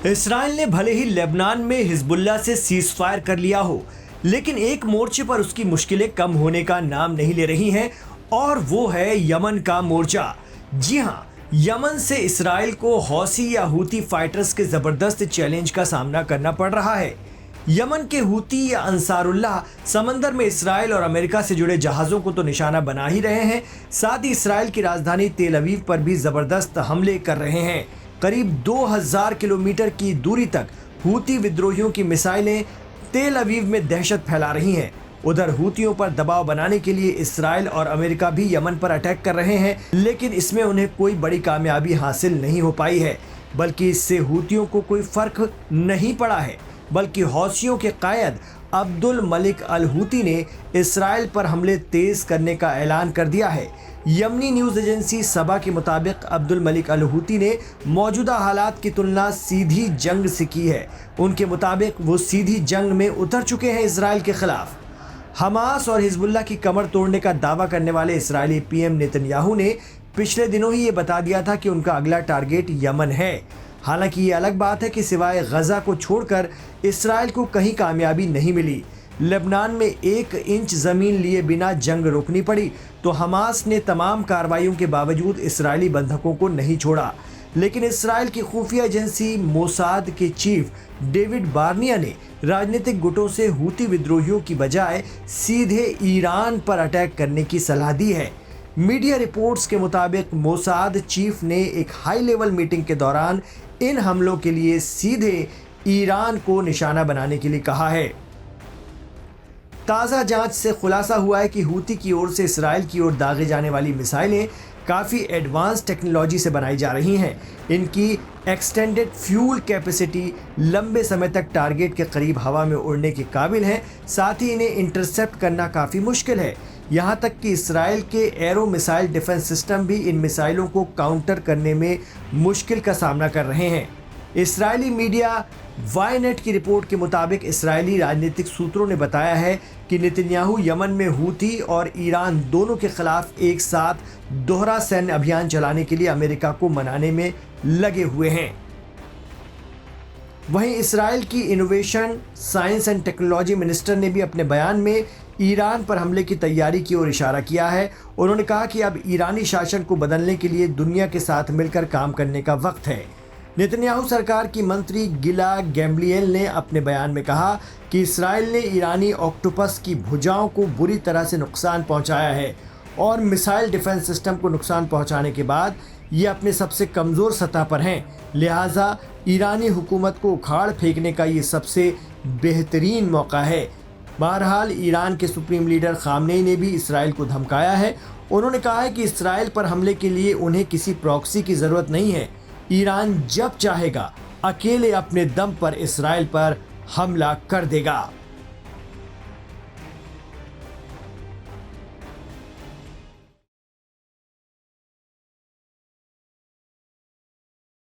Israel ने भले ही Lebanon में हिजबुल्लाह से सीज फायर कर लिया हो, लेकिन एक मोर्चे पर उसकी मुश्किलें कम होने का नाम नहीं ले रही हैं और वो है यमन का मोर्चा। जी हां, यमन से इसराइल को हौसी या हूती फाइटर्स के जबरदस्त चैलेंज का सामना करना पड़ रहा है। यमन के हूती या अंसारुल्लाह समंदर में इसराइल और अमेरिका से जुड़े जहाज़ों को तो निशाना बना ही रहे हैं, साथ ही इसराइल की राजधानी तेल अवीव पर भी ज़बरदस्त हमले कर रहे हैं। करीब 2000 किलोमीटर की दूरी तक हूती विद्रोहियों की मिसाइलें तेल अवीव में दहशत फैला रही हैं। उधर हूतियों पर दबाव बनाने के लिए इसराइल और अमेरिका भी यमन पर अटैक कर रहे हैं, लेकिन इसमें उन्हें कोई बड़ी कामयाबी हासिल नहीं हो पाई है। बल्कि इससे हूतियों को कोई फर्क नहीं पड़ा है, बल्कि हौसियों के कायद अब्दुल मलिक अल हूती ने इसराइल पर हमले तेज करने का ऐलान कर दिया है। यमनी न्यूज़ एजेंसी सबा के मुताबिक अब्दुल मलिक अल हूती ने मौजूदा हालात की तुलना सीधी जंग से की है। उनके मुताबिक वो सीधी जंग में उतर चुके हैं इसराइल के खिलाफ। हमास और हिजबुल्लाह की कमर तोड़ने का दावा करने वाले इस्राएली पीएम नेतन्याहू ने पिछले दिनों ही ये बता दिया था कि उनका अगला टारगेट यमन है। हालांकि ये अलग बात है कि सिवाय गजा को छोड़कर इसराइल को कहीं कामयाबी नहीं मिली। लेबनान में 1 इंच ज़मीन लिए बिना जंग रोकनी पड़ी, तो हमास ने तमाम कार्रवाइयों के बावजूद इसराइली बंधकों को नहीं छोड़ा। लेकिन इसराइल की खुफिया एजेंसी मोसाद के चीफ डेविड बार्निया ने राजनीतिक गुटों से हूती विद्रोहियों की बजाय सीधे ईरान पर अटैक करने की सलाह दी है। मीडिया रिपोर्ट्स के मुताबिक मोसाद चीफ ने एक हाई लेवल मीटिंग के दौरान इन हमलों के लिए सीधे ईरान को निशाना बनाने के लिए कहा है। ताज़ा जांच से खुलासा हुआ है कि हूती की ओर से इसराइल की ओर दागे जाने वाली मिसाइलें काफ़ी एडवांस टेक्नोलॉजी से बनाई जा रही हैं। इनकी एक्सटेंडेड फ्यूल कैपेसिटी लंबे समय तक टारगेट के करीब हवा में उड़ने के काबिल है। साथ ही इन्हें इंटरसेप्ट करना काफ़ी मुश्किल है। यहाँ तक कि इसराइल के एरो मिसाइल डिफेंस सिस्टम भी इन मिसाइलों को काउंटर करने में मुश्किल का सामना कर रहे हैं। इसराइली मीडिया वाईनेट की रिपोर्ट के मुताबिक इसराइली राजनीतिक सूत्रों ने बताया है कि नेतन्याहू यमन में हूती और ईरान दोनों के खिलाफ एक साथ दोहरा सैन्य अभियान चलाने के लिए अमेरिका को मनाने में लगे हुए हैं। वहीं इसराइल की innovation, science and technology minister ने भी अपने बयान में ईरान पर हमले की तैयारी की ओर इशारा किया है। उन्होंने कहा कि अब ईरानी शासन को बदलने के लिए दुनिया के साथ मिलकर काम करने का वक्त है। नेतन्याहू सरकार की मंत्री गिला गैम्लियल ने अपने बयान में कहा कि इसराइल ने ईरानी ऑक्टोपस की भुजाओं को बुरी तरह से नुकसान पहुंचाया है और मिसाइल डिफेंस सिस्टम को नुकसान पहुंचाने के बाद ये अपने सबसे कमज़ोर सतह पर हैं। लिहाजा ईरानी हुकूमत को उखाड़ फेंकने का ये सबसे बेहतरीन मौका है। बहरहाल ईरान के सुप्रीम लीडर खामनेई ने भी इसराइल को धमकाया है। उन्होंने कहा है कि इसराइल पर हमले के लिए उन्हें किसी प्रॉक्सी की ज़रूरत नहीं है। ईरान जब चाहेगा अकेले अपने दम पर इसराइल पर हमला कर देगा।